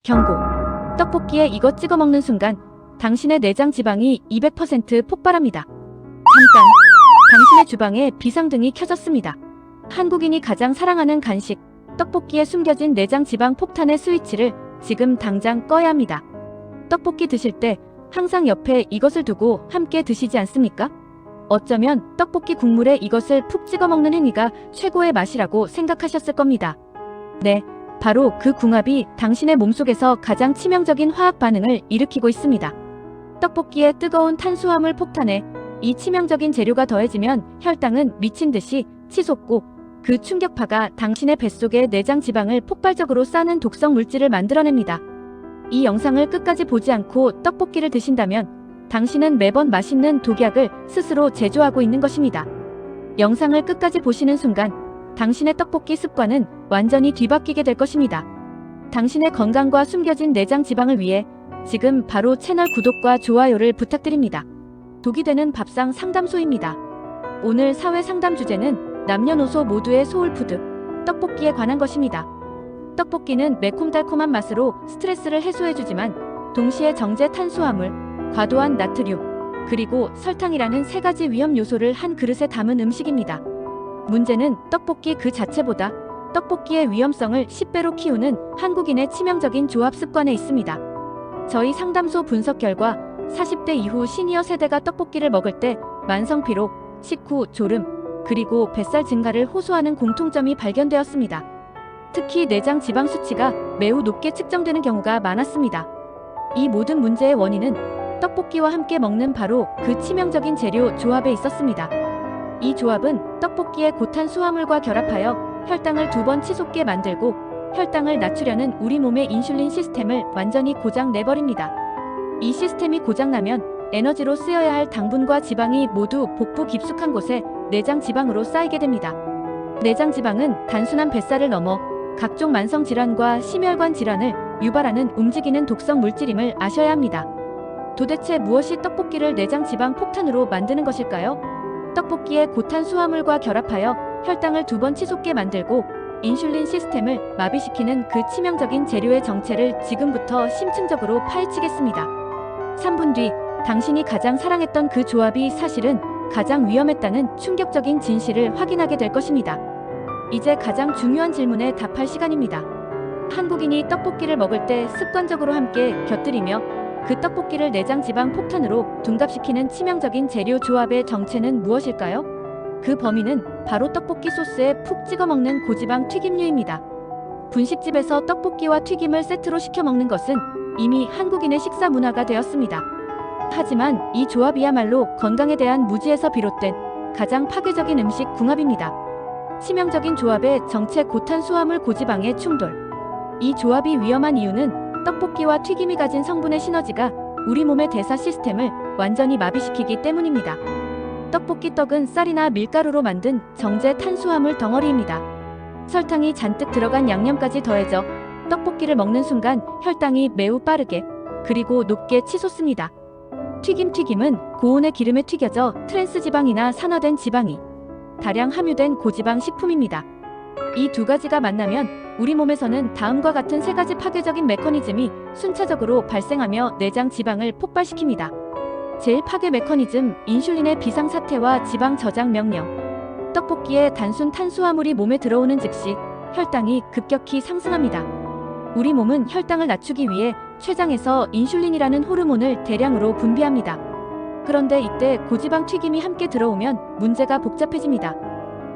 경고. 떡볶이에 이거 찍어 먹는 순간 당신의 내장 지방이 200% 폭발합니다. 잠깐, 당신의 주방에 비상등이 켜졌습니다. 한국인이 가장 사랑하는 간식, 떡볶이에 숨겨진 내장 지방 폭탄의 스위치를 지금 당장 꺼야 합니다. 떡볶이 드실 때 항상 옆에 이것을 두고 함께 드시지 않습니까? 어쩌면 떡볶이 국물에 이것을 푹 찍어 먹는 행위가 최고의 맛이라고 생각하셨을 겁니다. 네, 바로 그 궁합이 당신의 몸속에서 가장 치명적인 화학 반응을 일으키고 있습니다. 떡볶이의 뜨거운 탄수화물 폭탄에 이 치명적인 재료가 더해지면 혈당은 미친 듯이 치솟고 그 충격파가 당신의 뱃속의 내장 지방을 폭발적으로 싸는 독성 물질을 만들어냅니다. 이 영상을 끝까지 보지 않고 떡볶이를 드신다면 당신은 매번 맛있는 독약을 스스로 제조하고 있는 것입니다. 영상을 끝까지 보시는 순간 당신의 떡볶이 습관은 완전히 뒤바뀌게 될 것입니다. 당신의 건강과 숨겨진 내장 지방을 위해 지금 바로 채널 구독과 좋아요를 부탁드립니다. 독이 되는 밥상 상담소입니다. 오늘 사회 상담 주제는 남녀노소 모두의 소울푸드, 떡볶이에 관한 것입니다. 떡볶이는 매콤달콤한 맛으로 스트레스를 해소해주지만 동시에 정제 탄수화물, 과도한 나트륨, 그리고 설탕이라는 세 가지 위험 요소를 한 그릇에 담은 음식입니다. 문제는 떡볶이 그 자체보다 떡볶이의 위험성을 10배로 키우는 한국인의 치명적인 조합 습관에 있습니다. 저희 상담소 분석 결과 40대 이후 시니어 세대가 떡볶이를 먹을 때 만성피로, 식후 졸음, 그리고 뱃살 증가를 호소하는 공통점이 발견되었습니다. 특히 내장 지방 수치가 매우 높게 측정되는 경우가 많았습니다. 이 모든 문제의 원인은 떡볶이와 함께 먹는 바로 그 치명적인 재료 조합에 있었습니다. 이 조합은 떡볶이의 고탄수화물과 결합하여 혈당을 2번 치솟게 만들고 혈당을 낮추려는 우리 몸의 인슐린 시스템을 완전히 고장 내버립니다. 이 시스템이 고장나면 에너지로 쓰여야 할 당분과 지방이 모두 복부 깊숙한 곳에 내장 지방으로 쌓이게 됩니다. 내장 지방은 단순한 뱃살을 넘어 각종 만성 질환과 심혈관 질환을 유발하는 움직이는 독성 물질임을 아셔야 합니다. 도대체 무엇이 떡볶이를 내장 지방 폭탄으로 만드는 것일까요? 떡볶이의 고탄수화물과 결합하여 혈당을 2번 치솟게 만들고 인슐린 시스템을 마비시키는 그 치명적인 재료의 정체를 지금부터 심층적으로 파헤치겠습니다. 3분 뒤 당신이 가장 사랑했던 그 조합이 사실은 가장 위험했다는 충격적인 진실을 확인하게 될 것입니다. 이제 가장 중요한 질문에 답할 시간입니다. 한국인이 떡볶이를 먹을 때 습관적으로 함께 곁들이며 그 떡볶이를 내장 지방 폭탄으로 둔갑시키는 치명적인 재료 조합의 정체는 무엇일까요? 그 범인은 바로 떡볶이 소스에 푹 찍어 먹는 고지방 튀김류입니다. 분식집에서 떡볶이와 튀김을 세트로 시켜 먹는 것은 이미 한국인의 식사 문화가 되었습니다. 하지만 이 조합이야말로 건강에 대한 무지에서 비롯된 가장 파괴적인 음식 궁합입니다. 치명적인 조합의 정체 고탄수화물 고지방의 충돌. 이 조합이 위험한 이유는 떡볶이와 튀김이 가진 성분의 시너지가 우리 몸의 대사 시스템을 완전히 마비시키기 때문입니다. 떡볶이 떡은 쌀이나 밀가루로 만든 정제 탄수화물 덩어리입니다. 설탕이 잔뜩 들어간 양념까지 더해져 떡볶이를 먹는 순간 혈당이 매우 빠르게 그리고 높게 치솟습니다. 튀김은 고온의 기름에 튀겨져 트랜스지방이나 산화된 지방이 다량 함유된 고지방 식품입니다. 이 두 가지가 만나면 우리 몸에서는 다음과 같은 세 가지 파괴적인 메커니즘이 순차적으로 발생하며 내장 지방을 폭발시킵니다. 제일 파괴 메커니즘, 인슐린의 비상사태와 지방 저장 명령. 떡볶이에 단순 탄수화물이 몸에 들어오는 즉시 혈당이 급격히 상승합니다. 우리 몸은 혈당을 낮추기 위해 췌장에서 인슐린이라는 호르몬을 대량으로 분비합니다. 그런데 이때 고지방 튀김이 함께 들어오면 문제가 복잡해집니다.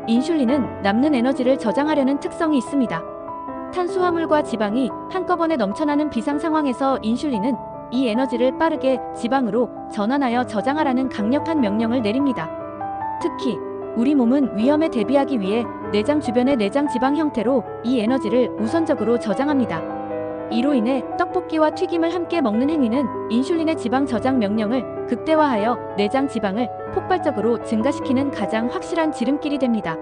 인슐린은 남는 에너지를 저장하려는 특성이 있습니다. 탄수화물과 지방이 한꺼번에 넘쳐나는 비상 상황에서 인슐린은 이 에너지를 빠르게 지방으로 전환하여 저장하라는 강력한 명령을 내립니다. 특히 우리 몸은 위험에 대비하기 위해 내장 주변의 내장 지방 형태로 이 에너지를 우선적으로 저장합니다. 이로 인해 떡볶이와 튀김을 함께 먹는 행위는 인슐린의 지방 저장 명령을 극대화하여 내장 지방을 폭발적으로 증가시키는 가장 확실한 지름길이 됩니다.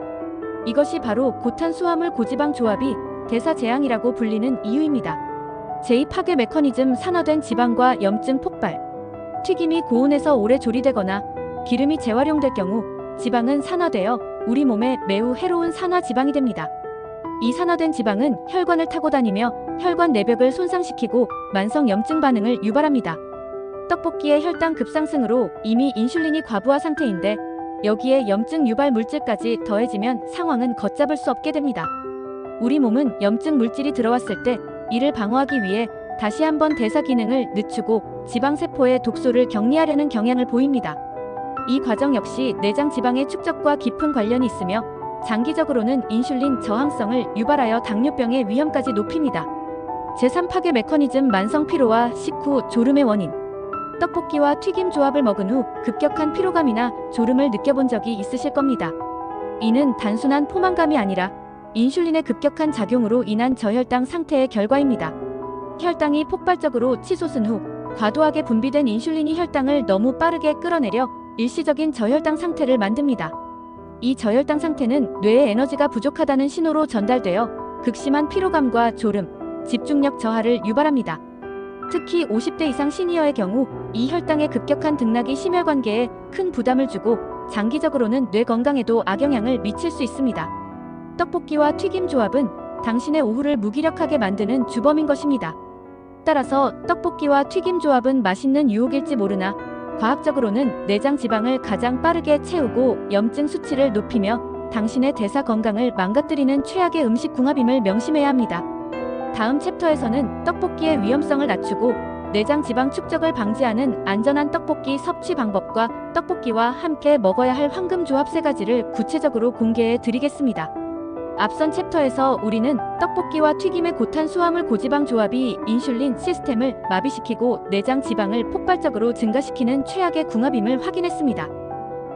이것이 바로 고탄수화물 고지방 조합이 대사재앙이라고 불리는 이유입니다. 제2파괴 메커니즘, 산화된 지방과 염증 폭발. 튀김이 고온에서 오래 조리되거나 기름이 재활용될 경우 지방은 산화되어 우리 몸에 매우 해로운 산화 지방이 됩니다. 이 산화된 지방은 혈관을 타고 다니며 혈관 내벽을 손상시키고 만성 염증 반응을 유발합니다. 떡볶이의 혈당 급상승으로 이미 인슐린이 과부하 상태인데 여기에 염증 유발 물질까지 더해지면 상황은 걷잡을 수 없게 됩니다. 우리 몸은 염증 물질이 들어왔을 때 이를 방어하기 위해 다시 한번 대사 기능을 늦추고 지방세포의 독소를 격리하려는 경향을 보입니다. 이 과정 역시 내장 지방의 축적과 깊은 관련이 있으며 장기적으로는 인슐린 저항성을 유발하여 당뇨병의 위험까지 높입니다. 제3파괴 메커니즘 만성 피로와 식후 졸음의 원인. 떡볶이와 튀김 조합을 먹은 후 급격한 피로감이나 졸음을 느껴본 적이 있으실 겁니다. 이는 단순한 포만감이 아니라 인슐린의 급격한 작용으로 인한 저혈당 상태의 결과입니다. 혈당이 폭발적으로 치솟은 후 과도하게 분비된 인슐린이 혈당을 너무 빠르게 끌어내려 일시적인 저혈당 상태를 만듭니다. 이 저혈당 상태는 뇌에 에너지가 부족하다는 신호로 전달되어 극심한 피로감과 졸음, 집중력 저하를 유발합니다. 특히 50대 이상 시니어의 경우 이 혈당의 급격한 등락이 심혈관계에 큰 부담을 주고 장기적으로는 뇌 건강에도 악영향을 미칠 수 있습니다. 떡볶이와 튀김 조합은 당신의 오후를 무기력하게 만드는 주범인 것입니다. 따라서 떡볶이와 튀김 조합은 맛있는 유혹일지 모르나 과학적으로는 내장 지방을 가장 빠르게 채우고 염증 수치를 높이며 당신의 대사 건강을 망가뜨리는 최악의 음식 궁합임을 명심해야 합니다. 다음 챕터에서는 떡볶이의 위험성을 낮추고 내장 지방 축적을 방지하는 안전한 떡볶이 섭취 방법과 떡볶이와 함께 먹어야 할 황금 조합 3가지를 구체적으로 공개해 드리겠습니다. 앞선 챕터에서 우리는 떡볶이와 튀김의 고탄수화물 고지방 조합이 인슐린 시스템을 마비시키고 내장 지방을 폭발적으로 증가시키는 최악의 궁합임을 확인했습니다.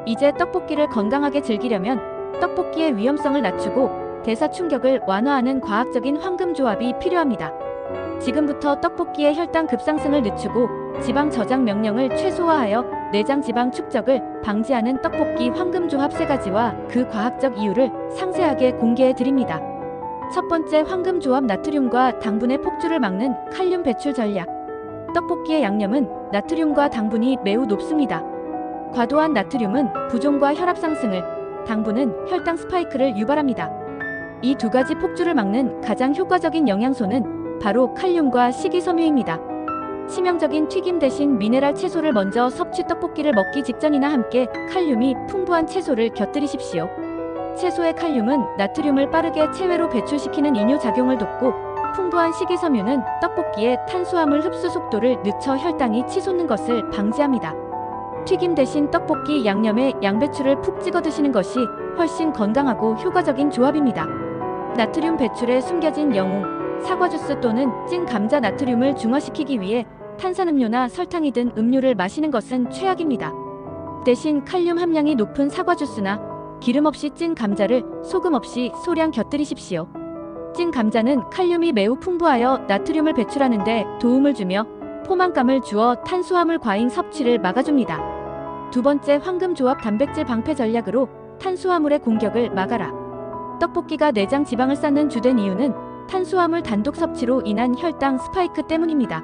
이제 떡볶이를 건강하게 즐기려면 떡볶이의 위험성을 낮추고 대사 충격을 완화하는 과학적인 황금 조합이 필요합니다. 지금부터 떡볶이의 혈당 급상승을 늦추고 지방 저장 명령을 최소화하여 내장 지방 축적을 방지하는 떡볶이 황금 조합 3가지와 그 과학적 이유를 상세하게 공개해 드립니다. 첫 번째 황금 조합 나트륨과 당분의 폭주를 막는 칼륨 배출 전략. 떡볶이의 양념은 나트륨과 당분이 매우 높습니다. 과도한 나트륨은 부종과 혈압 상승을, 당분은 혈당 스파이크를 유발합니다. 이 2가지 폭주를 막는 가장 효과적인 영양소는 바로 칼륨과 식이섬유입니다. 치명적인 튀김 대신 미네랄 채소를 먼저 섭취. 떡볶이를 먹기 직전이나 함께 칼륨이 풍부한 채소를 곁들이십시오. 채소의 칼륨은 나트륨을 빠르게 체외로 배출시키는 이뇨 작용을 돕고 풍부한 식이섬유는 떡볶이의 탄수화물 흡수 속도를 늦춰 혈당이 치솟는 것을 방지합니다. 튀김 대신 떡볶이 양념에 양배추를 푹 찍어 드시는 것이 훨씬 건강하고 효과적인 조합입니다. 나트륨 배출에 숨겨진 영웅. 사과주스 또는 찐 감자. 나트륨을 중화시키기 위해 탄산음료나 설탕이 든 음료를 마시는 것은 최악입니다. 대신 칼륨 함량이 높은 사과주스나 기름 없이 찐 감자를 소금 없이 소량 곁들이십시오. 찐 감자는 칼륨이 매우 풍부하여 나트륨을 배출하는데 도움을 주며 포만감을 주어 탄수화물 과잉 섭취를 막아줍니다. 두 번째 황금 조합 단백질 방패 전략으로 탄수화물의 공격을 막아라. 떡볶이가 내장 지방을 쌓는 주된 이유는 탄수화물 단독 섭취로 인한 혈당 스파이크 때문입니다.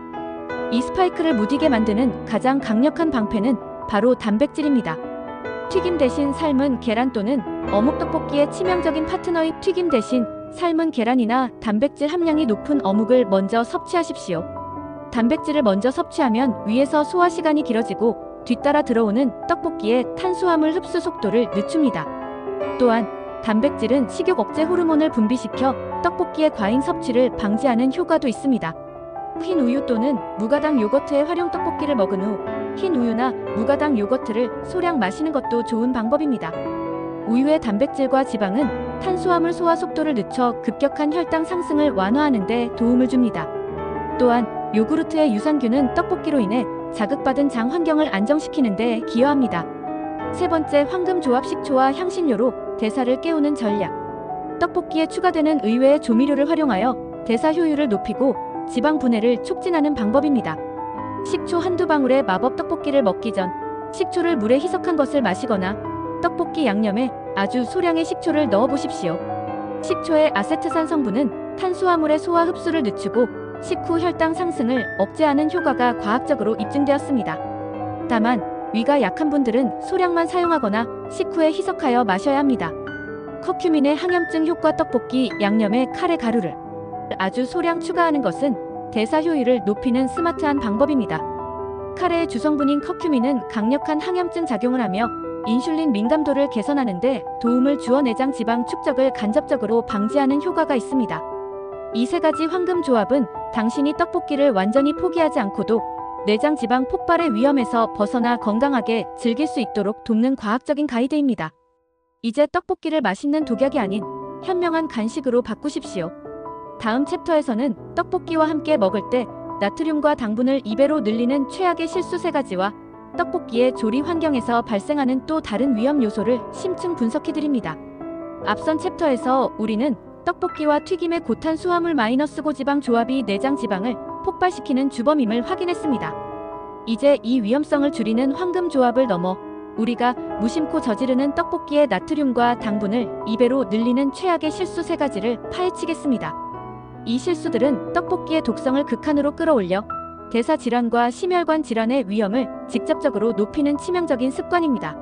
이 스파이크를 무디게 만드는 가장 강력한 방패는 바로 단백질입니다. 튀김 대신 삶은 계란 또는 어묵. 떡볶이의 치명적인 파트너인 튀김 대신 삶은 계란이나 단백질 함량이 높은 어묵을 먼저 섭취하십시오. 단백질을 먼저 섭취하면 위에서 소화 시간이 길어지고 뒤따라 들어오는 떡볶이의 탄수화물 흡수 속도를 늦춥니다. 또한 단백질은 식욕 억제 호르몬을 분비시켜 떡볶이의 과잉 섭취를 방지하는 효과도 있습니다. 흰 우유 또는 무가당 요거트의 활용. 떡볶이를 먹은 후 흰 우유나 무가당 요거트를 소량 마시는 것도 좋은 방법입니다. 우유의 단백질과 지방은 탄수화물 소화 속도를 늦춰 급격한 혈당 상승을 완화하는 데 도움을 줍니다. 또한 요구르트의 유산균은 떡볶이로 인해 자극받은 장 환경을 안정시키는 데 기여합니다. 세 번째 황금 조합. 식초와 향신료로 대사를 깨우는 전략. 떡볶이에 추가되는 의외의 조미료를 활용하여 대사 효율을 높이고 지방 분해를 촉진하는 방법입니다. 식초 한두 방울의 마법. 떡볶이를 먹기 전 식초를 물에 희석한 것을 마시거나 떡볶이 양념에 아주 소량의 식초를 넣어 보십시오. 식초의 아세트산 성분은 탄수화물의 소화 흡수를 늦추고 식후 혈당 상승을 억제하는 효과가 과학적으로 입증되었습니다. 다만 위가 약한 분들은 소량만 사용하거나 식후에 희석하여 마셔야 합니다. 커큐민의 항염증 효과 떡볶이 양념에 카레 가루를 아주 소량 추가하는 것은 대사 효율을 높이는 스마트한 방법입니다. 카레의 주성분인 커큐민은 강력한 항염증 작용을 하며 인슐린 민감도를 개선하는 데 도움을 주어 내장 지방 축적을 간접적으로 방지하는 효과가 있습니다. 이 세 가지 황금 조합은 당신이 떡볶이를 완전히 포기하지 않고도 내장 지방 폭발의 위험에서 벗어나 건강하게 즐길 수 있도록 돕는 과학적인 가이드입니다. 이제 떡볶이를 맛있는 독약이 아닌 현명한 간식으로 바꾸십시오. 다음 챕터에서는 떡볶이와 함께 먹을 때 나트륨과 당분을 2배로 늘리는 최악의 실수 3가지와 떡볶이의 조리 환경에서 발생하는 또 다른 위험 요소를 심층 분석해드립니다. 앞선 챕터에서 우리는 떡볶이와 튀김의 고탄수화물 마이너스 고지방 조합이 내장 지방을 폭발시키는 주범임을 확인했습니다. 이제 이 위험성을 줄이는 황금 조합을 넘어 우리가 무심코 저지르는 떡볶이의 나트륨과 당분을 2배로 늘리는 최악의 실수 3가지를 파헤치겠습니다. 이 실수들은 떡볶이의 독성을 극한으로 끌어올려 대사 질환과 심혈관 질환의 위험을 직접적으로 높이는 치명적인 습관입니다.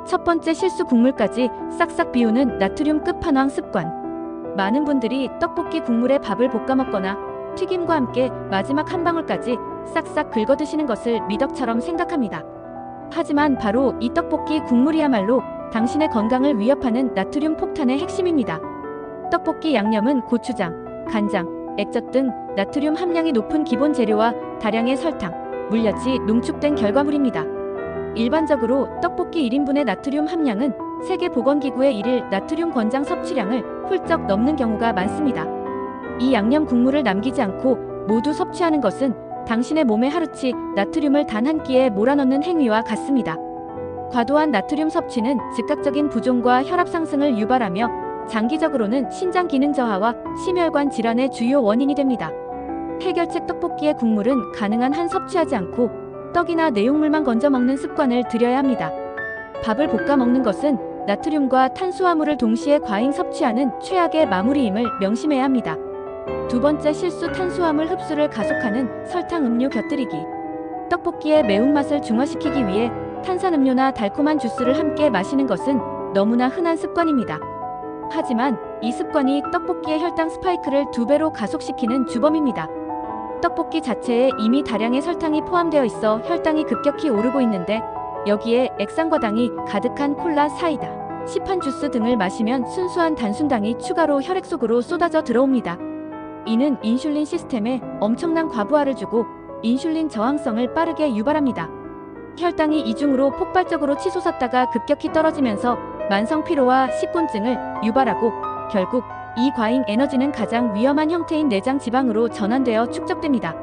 첫 번째 실수, 국물까지 싹싹 비우는 나트륨 끝판왕 습관. 많은 분들이 떡볶이 국물에 밥을 볶아 먹거나 튀김과 함께 마지막 한 방울까지 싹싹 긁어 드시는 것을 미덕처럼 생각합니다. 하지만 바로 이 떡볶이 국물이야말로 당신의 건강을 위협하는 나트륨 폭탄의 핵심입니다. 떡볶이 양념은 고추장, 간장, 액젓 등 나트륨 함량이 높은 기본 재료와 다량의 설탕, 물엿이 농축된 결과물입니다. 일반적으로 떡볶이 1인분의 나트륨 함량은 세계보건기구의 1일 나트륨 권장 섭취량을 훌쩍 넘는 경우가 많습니다. 이 양념 국물을 남기지 않고 모두 섭취하는 것은 당신의 몸에 하루치 나트륨을 단 한 끼에 몰아넣는 행위와 같습니다. 과도한 나트륨 섭취는 즉각적인 부종과 혈압 상승을 유발하며 장기적으로는 신장 기능 저하와 심혈관 질환의 주요 원인이 됩니다. 해결책, 떡볶이의 국물은 가능한 한 섭취하지 않고 떡이나 내용물만 건져 먹는 습관을 들여야 합니다. 밥을 볶아 먹는 것은 나트륨과 탄수화물을 동시에 과잉 섭취하는 최악의 마무리임을 명심해야 합니다. 두 번째 실수, 탄수화물 흡수를 가속하는 설탕 음료 곁들이기. 떡볶이의 매운맛을 중화시키기 위해 탄산음료나 달콤한 주스를 함께 마시는 것은 너무나 흔한 습관입니다. 하지만 이 습관이 떡볶이의 혈당 스파이크를 2배로 가속시키는 주범입니다. 떡볶이 자체에 이미 다량의 설탕이 포함되어 있어 혈당이 급격히 오르고 있는데 여기에 액상과당이 가득한 콜라, 사이다, 시판 주스 등을 마시면 순수한 단순당이 추가로 혈액 속으로 쏟아져 들어옵니다. 이는 인슐린 시스템에 엄청난 과부하를 주고 인슐린 저항성을 빠르게 유발합니다. 혈당이 이중으로 폭발적으로 치솟았다가 급격히 떨어지면서 만성 피로와 식곤증을 유발하고 결국 이 과잉 에너지는 가장 위험한 형태인 내장 지방으로 전환되어 축적됩니다.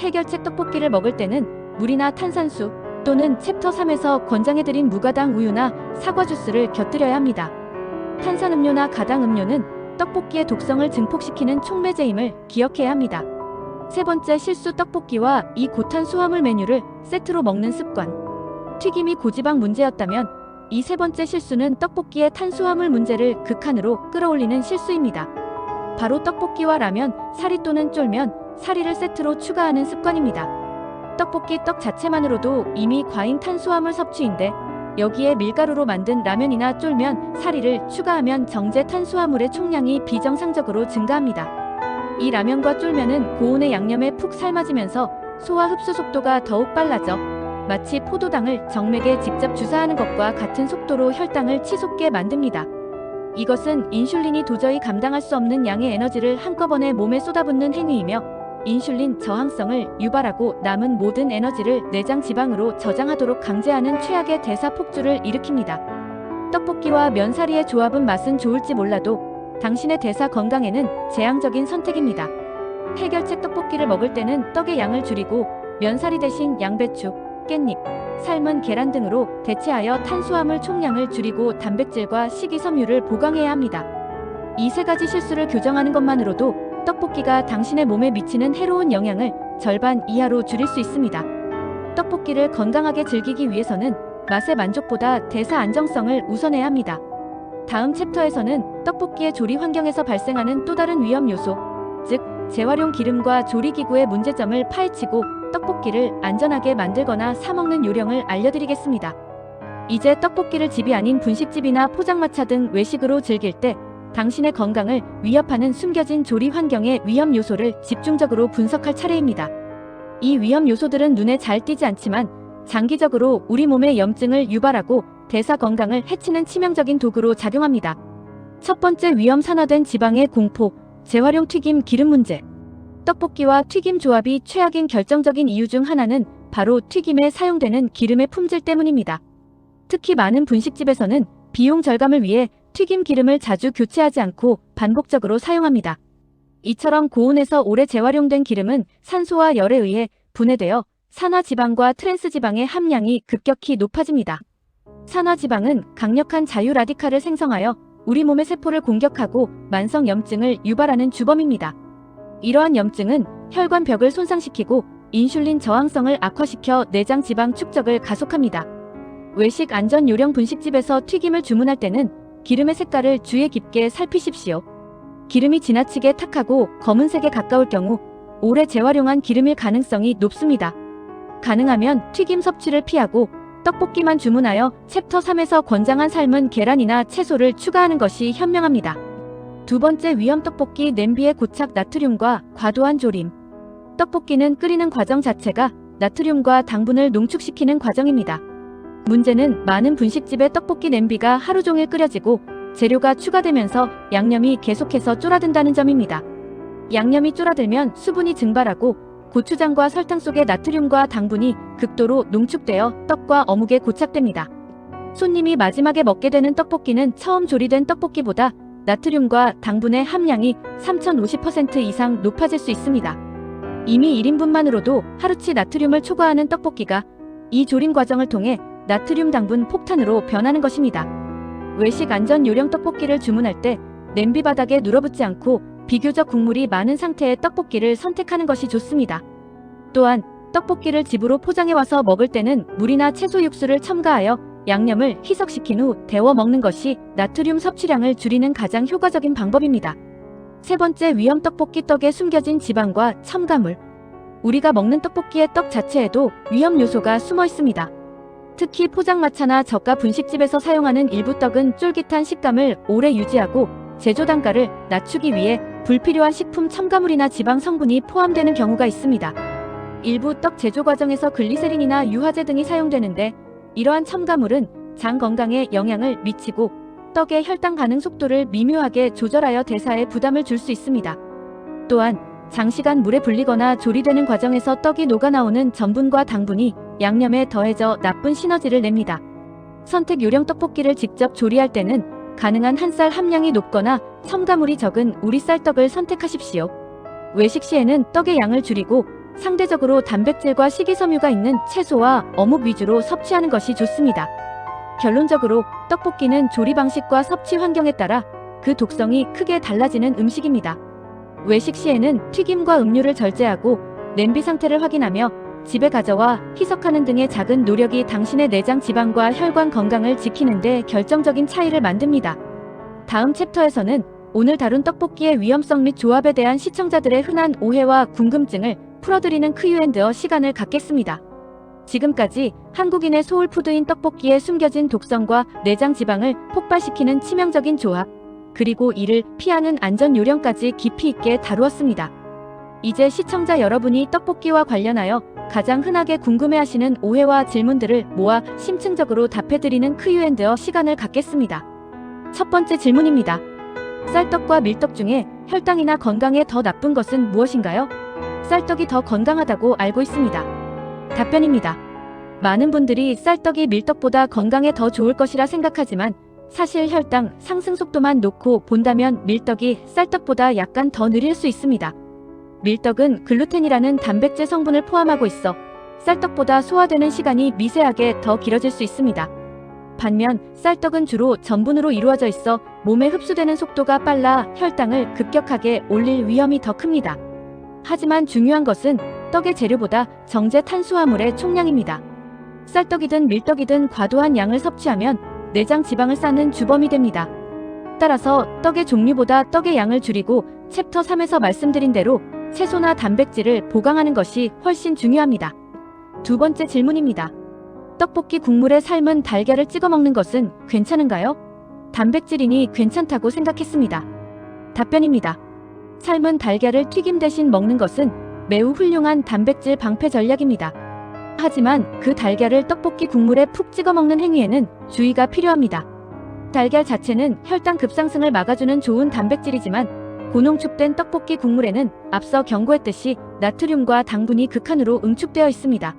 해결책, 떡볶이를 먹을 때는 물이나 탄산수 또는 챕터 3에서 권장해드린 무가당 우유나 사과 주스를 곁들여야 합니다. 탄산음료나 가당음료는 떡볶이의 독성을 증폭시키는 촉매제임을 기억해야 합니다. 세 번째 실수, 떡볶이와 이 고탄수화물 메뉴를 세트로 먹는 습관. 튀김이 고지방 문제였다면 이 세 번째 실수는 떡볶이의 탄수화물 문제를 극한으로 끌어올리는 실수입니다. 바로 떡볶이와 라면, 사리 또는 쫄면, 사리를 세트로 추가하는 습관입니다. 떡볶이 떡 자체만으로도 이미 과잉 탄수화물 섭취인데 여기에 밀가루로 만든 라면이나 쫄면, 사리를 추가하면 정제 탄수화물의 총량이 비정상적으로 증가합니다. 이 라면과 쫄면은 고온의 양념에 푹 삶아지면서 소화 흡수 속도가 더욱 빨라져 마치 포도당을 정맥에 직접 주사하는 것과 같은 속도로 혈당을 치솟게 만듭니다. 이것은 인슐린이 도저히 감당할 수 없는 양의 에너지를 한꺼번에 몸에 쏟아붓는 행위이며 인슐린 저항성을 유발하고 남은 모든 에너지를 내장 지방으로 저장하도록 강제하는 최악의 대사 폭주를 일으킵니다. 떡볶이와 면사리의 조합은 맛은 좋을지 몰라도 당신의 대사 건강에는 재앙적인 선택입니다. 해결책, 떡볶이를 먹을 때는 떡의 양을 줄이고 면사리 대신 양배추, 깻잎, 삶은 계란 등으로 대체하여 탄수화물 총량을 줄이고 단백질과 식이섬유를 보강해야 합니다. 이 세 가지 실수를 교정하는 것만으로도 떡볶이가 당신의 몸에 미치는 해로운 영향을 절반 이하로 줄일 수 있습니다. 떡볶이를 건강하게 즐기기 위해서는 맛의 만족보다 대사 안정성을 우선해야 합니다. 다음 챕터에서는 떡볶이의 조리 환경에서 발생하는 또 다른 위험 요소, 즉 재활용 기름과 조리기구의 문제점을 파헤치고 떡볶이를 안전하게 만들거나 사 먹는 요령을 알려드리겠습니다. 이제 떡볶이를 집이 아닌 분식집이나 포장마차 등 외식으로 즐길 때 당신의 건강을 위협하는 숨겨진 조리 환경의 위험 요소를 집중적으로 분석할 차례입니다. 이 위험 요소들은 눈에 잘 띄지 않지만 장기적으로 우리 몸의 염증을 유발하고 대사 건강을 해치는 치명적인 도구로 작용합니다. 첫 번째, 위험 산화된 지방의 공포, 재활용 튀김 기름 문제. 떡볶이와 튀김 조합이 최악인 결정적인 이유 중 하나는 바로 튀김에 사용되는 기름의 품질 때문입니다. 특히 많은 분식집에서는 비용 절감을 위해 튀김 기름을 자주 교체하지 않고 반복적으로 사용합니다. 이처럼 고온에서 오래 재활용된 기름은 산소와 열에 의해 분해되어 산화지방과 트랜스지방의 함량이 급격히 높아집니다. 산화지방은 강력한 자유라디칼을 생성하여 우리 몸의 세포를 공격하고 만성 염증을 유발하는 주범입니다. 이러한 염증은 혈관벽을 손상시키고 인슐린 저항성을 악화시켜 내장 지방 축적을 가속합니다. 외식 안전 요령 분식집에서 튀김을 주문할 때는 기름의 색깔을 주의 깊게 살피십시오. 기름이 지나치게 탁하고 검은색에 가까울 경우 오래 재활용한 기름일 가능성이 높습니다. 가능하면 튀김 섭취를 피하고 떡볶이만 주문하여 챕터 3에서 권장한 삶은 계란이나 채소를 추가하는 것이 현명합니다. 두 번째, 위험 떡볶이 냄비의 고착 나트륨과 과도한 조림. 떡볶이는 끓이는 과정 자체가 나트륨과 당분을 농축시키는 과정입니다. 문제는 많은 분식집의 떡볶이 냄비가 하루 종일 끓여지고 재료가 추가되면서 양념이 계속해서 쫄아든다는 점입니다. 양념이 쫄아들면 수분이 증발하고 고추장과 설탕 속의 나트륨과 당분이 극도로 농축되어 떡과 어묵에 고착됩니다. 손님이 마지막에 먹게 되는 떡볶이는 처음 조리된 떡볶이보다 나트륨과 당분의 함량이 3050% 이상 높아질 수 있습니다. 이미 1인분만으로도 하루치 나트륨을 초과하는 떡볶이가 이 조림 과정을 통해 나트륨 당분 폭탄으로 변하는 것입니다. 외식 안전 요령 떡볶이를 주문할 때 냄비 바닥에 눌어붙지 않고 비교적 국물이 많은 상태의 떡볶이를 선택하는 것이 좋습니다. 또한 떡볶이를 집으로 포장해 와서 먹을 때는 물이나 채소 육수를 첨가하여 양념을 희석시킨 후 데워 먹는 것이 나트륨 섭취량을 줄이는 가장 효과적인 방법입니다. 세 번째, 위험 떡볶이 떡에 숨겨진 지방과 첨가물. 우리가 먹는 떡볶이의 떡 자체에도 위험 요소가 숨어 있습니다. 특히 포장마차나 저가 분식집에서 사용하는 일부 떡은 쫄깃한 식감을 오래 유지하고 제조 단가를 낮추기 위해 불필요한 식품 첨가물이나 지방 성분이 포함되는 경우가 있습니다. 일부 떡 제조 과정에서 글리세린이나 유화제 등이 사용되는데 이러한 첨가물은 장 건강에 영향을 미치고 떡의 혈당 반응 속도를 미묘하게 조절하여 대사에 부담을 줄 수 있습니다. 또한 장시간 물에 불리거나 조리되는 과정에서 떡이 녹아나오는 전분과 당분이 양념에 더해져 나쁜 시너지를 냅니다. 선택 요령 떡볶이를 직접 조리할 때는 가능한 한 쌀 함량이 높거나 첨가물이 적은 우리 쌀떡을 선택하십시오. 외식 시에는 떡의 양을 줄이고 상대적으로 단백질과 식이섬유가 있는 채소와 어묵 위주로 섭취하는 것이 좋습니다. 결론적으로 떡볶이는 조리 방식과 섭취 환경에 따라 그 독성이 크게 달라지는 음식입니다. 외식 시에는 튀김과 음료를 절제하고 냄비 상태를 확인하며 집에 가져와 희석하는 등의 작은 노력이 당신의 내장 지방과 혈관 건강을 지키는 데 결정적인 차이를 만듭니다. 다음 챕터에서는 오늘 다룬 떡볶이의 위험성 및 조합에 대한 시청자들의 흔한 오해와 궁금증을 풀어드리는 Q&A 시간을 갖겠습니다. 지금까지 한국인의 소울푸드인 떡볶이의 숨겨진 독성과 내장 지방을 폭발시키는 치명적인 조합, 그리고 이를 피하는 안전 요령까지 깊이 있게 다루었습니다. 이제 시청자 여러분이 떡볶이와 관련하여 가장 흔하게 궁금해하시는 오해와 질문들을 모아 심층적으로 답해드리는 Q&A 시간을 갖겠습니다. 첫 번째 질문입니다. 쌀떡과 밀떡 중에 혈당이나 건강에 더 나쁜 것은 무엇인가요? 쌀떡이 더 건강하다고 알고 있습니다. 답변입니다. 많은 분들이 쌀떡이 밀떡보다 건강에 더 좋을 것이라 생각하지만 사실 혈당 상승 속도만 놓고 본다면 밀떡이 쌀떡보다 약간 더 느릴 수 있습니다. 밀떡은 글루텐이라는 단백질 성분을 포함하고 있어 쌀떡보다 소화되는 시간이 미세하게 더 길어질 수 있습니다. 반면 쌀떡은 주로 전분으로 이루어져 있어 몸에 흡수되는 속도가 빨라 혈당을 급격하게 올릴 위험이 더 큽니다. 하지만 중요한 것은 떡의 재료보다 정제 탄수화물의 총량입니다. 쌀떡이든 밀떡이든 과도한 양을 섭취하면 내장 지방을 쌓는 주범이 됩니다. 따라서 떡의 종류보다 떡의 양을 줄이고 챕터 3에서 말씀드린 대로 채소나 단백질을 보강하는 것이 훨씬 중요합니다. 두 번째 질문입니다. 떡볶이 국물에 삶은 달걀을 찍어 먹는 것은 괜찮은가요? 단백질이니 괜찮다고 생각했습니다. 답변입니다. 삶은 달걀을 튀김 대신 먹는 것은 매우 훌륭한 단백질 방패 전략입니다. 하지만 그 달걀을 떡볶이 국물에 푹 찍어 먹는 행위에는 주의가 필요합니다. 달걀 자체는 혈당 급상승을 막아주는 좋은 단백질이지만 고농축된 떡볶이 국물에는 앞서 경고했듯이 나트륨과 당분이 극한으로 응축되어 있습니다.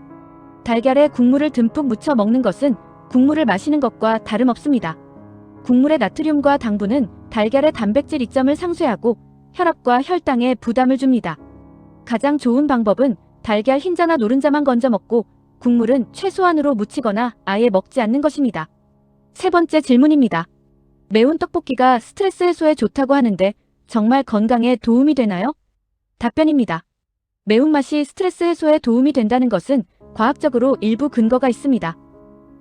달걀에 국물을 듬뿍 묻혀 먹는 것은 국물을 마시는 것과 다름없습니다. 국물의 나트륨과 당분은 달걀의 단백질 이점을 상쇄하고 혈압과 혈당에 부담을 줍니다. 가장 좋은 방법은 달걀 흰자나 노른자만 건져 먹고 국물은 최소한으로 묻히거나 아예 먹지 않는 것입니다. 세 번째 질문입니다. 매운 떡볶이가 스트레스 해소에 좋다고 하는데 정말 건강에 도움이 되나요? 답변입니다. 매운맛이 스트레스 해소에 도움이 된다는 것은 과학적으로 일부 근거가 있습니다.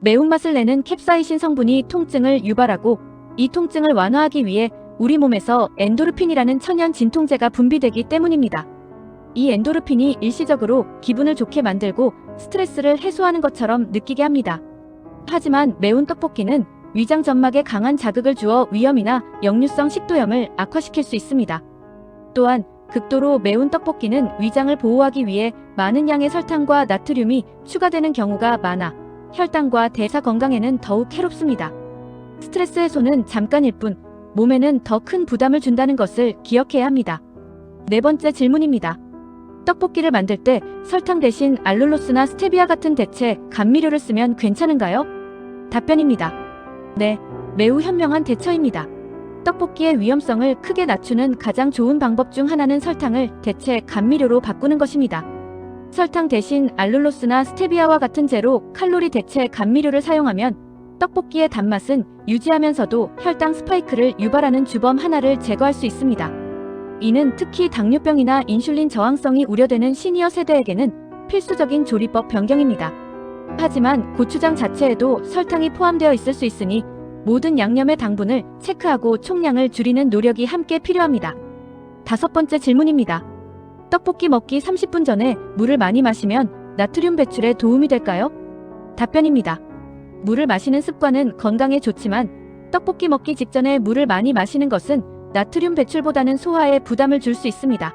매운맛을 내는 캡사이신 성분이 통증을 유발하고 이 통증을 완화하기 위해 우리 몸에서 엔도르핀이라는 천연 진통제가 분비되기 때문입니다. 이 엔도르핀이 일시적으로 기분을 좋게 만들고 스트레스를 해소하는 것처럼 느끼게 합니다. 하지만 매운 떡볶이는 위장 점막에 강한 자극을 주어 위염이나 역류성 식도염을 악화시킬 수 있습니다. 또한 극도로 매운 떡볶이는 위장을 보호하기 위해 많은 양의 설탕과 나트륨이 추가되는 경우가 많아 혈당과 대사 건강에는 더욱 해롭습니다. 스트레스 해소는 잠깐일 뿐 몸에는 더 큰 부담을 준다는 것을 기억해야 합니다. 네 번째 질문입니다. 떡볶이를 만들 때 설탕 대신 알룰로스나 스테비아 같은 대체 감미료를 쓰면 괜찮은가요? 답변입니다. 네, 매우 현명한 대처입니다. 떡볶이의 위험성을 크게 낮추는 가장 좋은 방법 중 하나는 설탕을 대체 감미료로 바꾸는 것입니다. 설탕 대신 알룰로스나 스테비아와 같은 제로 칼로리 대체 감미료를 사용하면 떡볶이의 단맛은 유지하면서도 혈당 스파이크를 유발하는 주범 하나를 제거할 수 있습니다. 이는 특히 당뇨병이나 인슐린 저항성이 우려되는 시니어 세대에게는 필수적인 조리법 변경입니다. 하지만 고추장 자체에도 설탕이 포함되어 있을 수 있으니 모든 양념의 당분을 체크하고 총량을 줄이는 노력이 함께 필요합니다. 다섯 번째 질문입니다. 떡볶이 먹기 30분 전에 물을 많이 마시면 나트륨 배출에 도움이 될까요? 답변입니다. 물을 마시는 습관은 건강에 좋지만 떡볶이 먹기 직전에 물을 많이 마시는 것은 나트륨 배출보다는 소화에 부담을 줄 수 있습니다.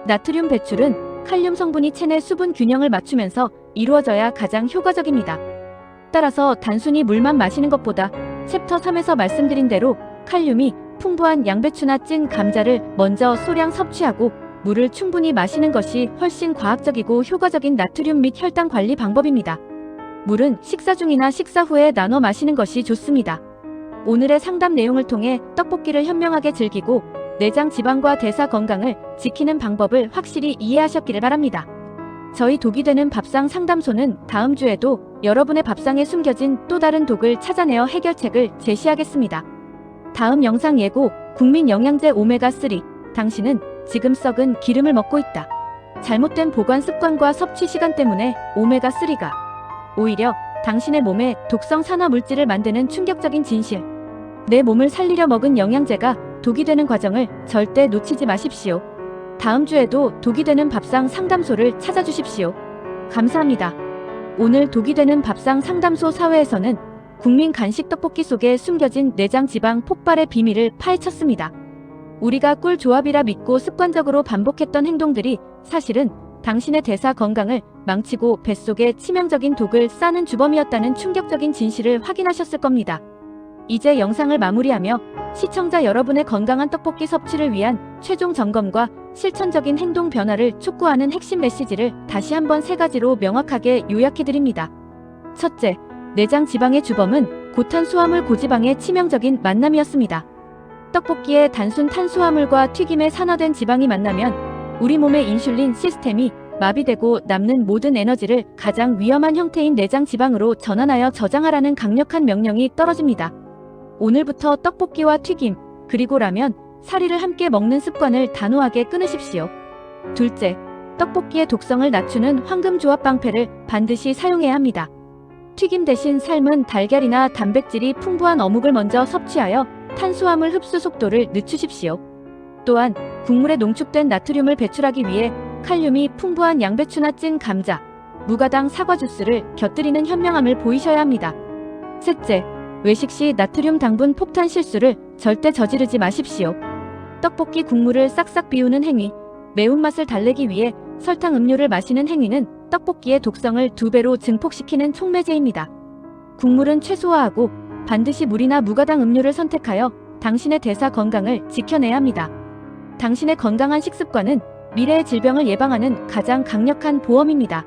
나트륨 배출은 칼륨 성분이 체내 수분 균형을 맞추면서 이루어져야 가장 효과적입니다. 따라서 단순히 물만 마시는 것보다 챕터 3에서 말씀드린 대로 칼륨이 풍부한 양배추나 찐 감자를 먼저 소량 섭취하고 물을 충분히 마시는 것이 훨씬 과학적이고 효과적인 나트륨 및 혈당 관리 방법입니다. 물은 식사 중이나 식사 후에 나눠 마시는 것이 좋습니다. 오늘의 상담 내용을 통해 떡볶이를 현명하게 즐기고 내장 지방과 대사 건강을 지키는 방법을 확실히 이해하셨기를 바랍니다. 저희 독이 되는 밥상 상담소는 다음 주에도 여러분의 밥상에 숨겨진 또 다른 독을 찾아내어 해결책을 제시하겠습니다. 다음 영상 예고, 국민 영양제 오메가3. 당신은 지금 썩은 기름을 먹고 있다. 잘못된 보관 습관과 섭취 시간 때문에 오메가3가 오히려 당신의 몸에 독성 산화 물질을 만드는 충격적인 진실. 내 몸을 살리려 먹은 영양제가 독이 되는 과정을 절대 놓치지 마십시오. 다음 주에도 독이 되는 밥상 상담소를 찾아주십시오. 감사합니다. 오늘 독이 되는 밥상 상담소 4회에서는 국민 간식 떡볶이 속에 숨겨진 내장 지방 폭발의 비밀을 파헤쳤습니다. 우리가 꿀 조합이라 믿고 습관적으로 반복했던 행동들이 사실은 당신의 대사 건강을 망치고 뱃속에 치명적인 독을 싸는 주범이었다는 충격적인 진실을 확인하셨을 겁니다. 이제 영상을 마무리하며 시청자 여러분의 건강한 떡볶이 섭취를 위한 최종 점검과 실천적인 행동 변화를 촉구하는 핵심 메시지를 다시 한번 3가지로 명확하게 요약해드립니다. 첫째, 내장 지방의 주범은 고탄수화물 고지방의 치명적인 만남이었습니다. 떡볶이의 단순 탄수화물과 튀김에 산화된 지방이 만나면 우리 몸의 인슐린 시스템이 마비되고 남는 모든 에너지를 가장 위험한 형태인 내장 지방으로 전환하여 저장하라는 강력한 명령이 떨어집니다. 오늘부터 떡볶이와 튀김, 그리고 라면, 사리를 함께 먹는 습관을 단호하게 끊으십시오. 둘째, 떡볶이의 독성을 낮추는 황금 조합 방패를 반드시 사용해야 합니다. 튀김 대신 삶은 달걀이나 단백질이 풍부한 어묵을 먼저 섭취하여 탄수화물 흡수 속도를 늦추십시오. 또한 국물에 농축된 나트륨을 배출하기 위해 칼륨이 풍부한 양배추나 찐 감자, 무가당 사과 주스를 곁들이는 현명함을 보이셔야 합니다. 셋째, 외식 시 나트륨 당분 폭탄 실수를 절대 저지르지 마십시오. 떡볶이 국물을 싹싹 비우는 행위, 매운맛을 달래기 위해 설탕 음료를 마시는 행위는 떡볶이의 독성을 2배로 증폭시키는 촉매제입니다. 국물은 최소화하고 반드시 물이나 무가당 음료를 선택하여 당신의 대사 건강을 지켜내야 합니다. 당신의 건강한 식습관은 미래의 질병을 예방하는 가장 강력한 보험입니다.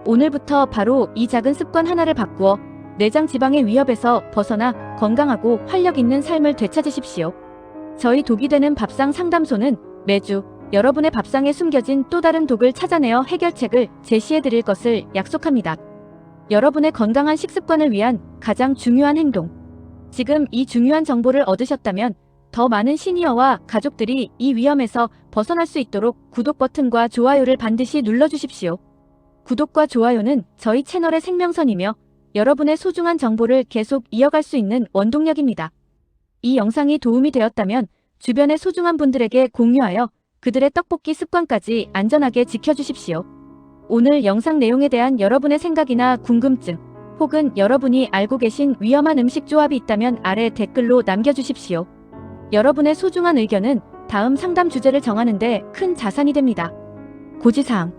오늘부터 바로 이 작은 습관 하나를 바꾸어 내장 지방의 위협에서 벗어나 건강하고 활력 있는 삶을 되찾으십시오. 저희 독이 되는 밥상 상담소는 매주 여러분의 밥상에 숨겨진 또 다른 독을 찾아내어 해결책을 제시해 드릴 것을 약속합니다. 여러분의 건강한 식습관을 위한 가장 중요한 행동. 지금 이 중요한 정보를 얻으셨다면 더 많은 시니어와 가족들이 이 위험에서 벗어날 수 있도록 구독 버튼과 좋아요를 반드시 눌러주십시오. 구독과 좋아요는 저희 채널의 생명선이며 여러분의 소중한 정보를 계속 이어갈 수 있는 원동력입니다. 이 영상이 도움이 되었다면 주변의 소중한 분들에게 공유하여 그들의 떡볶이 습관까지 안전하게 지켜주십시오. 오늘 영상 내용에 대한 여러분의 생각이나 궁금증, 혹은 여러분이 알고 계신 위험한 음식 조합이 있다면 아래 댓글로 남겨주십시오. 여러분의 소중한 의견은 다음 상담 주제를 정하는 데 큰 자산이 됩니다. 고지사항.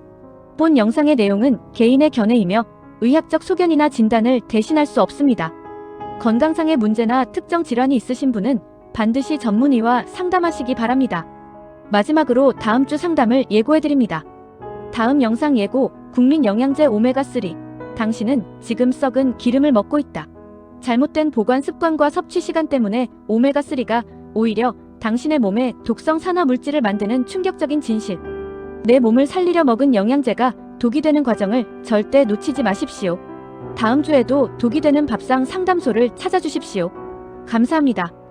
본 영상의 내용은 개인의 견해이며 의학적 소견이나 진단을 대신할 수 없습니다. 건강상의 문제나 특정 질환이 있으신 분은 반드시 전문의와 상담하시기 바랍니다. 마지막으로 다음 주 상담을 예고해드립니다. 다음 영상 예고, 국민영양제 오메가3. 당신은 지금 썩은 기름을 먹고 있다. 잘못된 보관 습관과 섭취 시간 때문에 오메가3가 오히려 당신의 몸에 독성 산화 물질을 만드는 충격적인 진실. 내 몸을 살리려 먹은 영양제가 독이 되는 과정을 절대 놓치지 마십시오. 다음 주에도 독이 되는 밥상 상담소를 찾아주십시오. 감사합니다.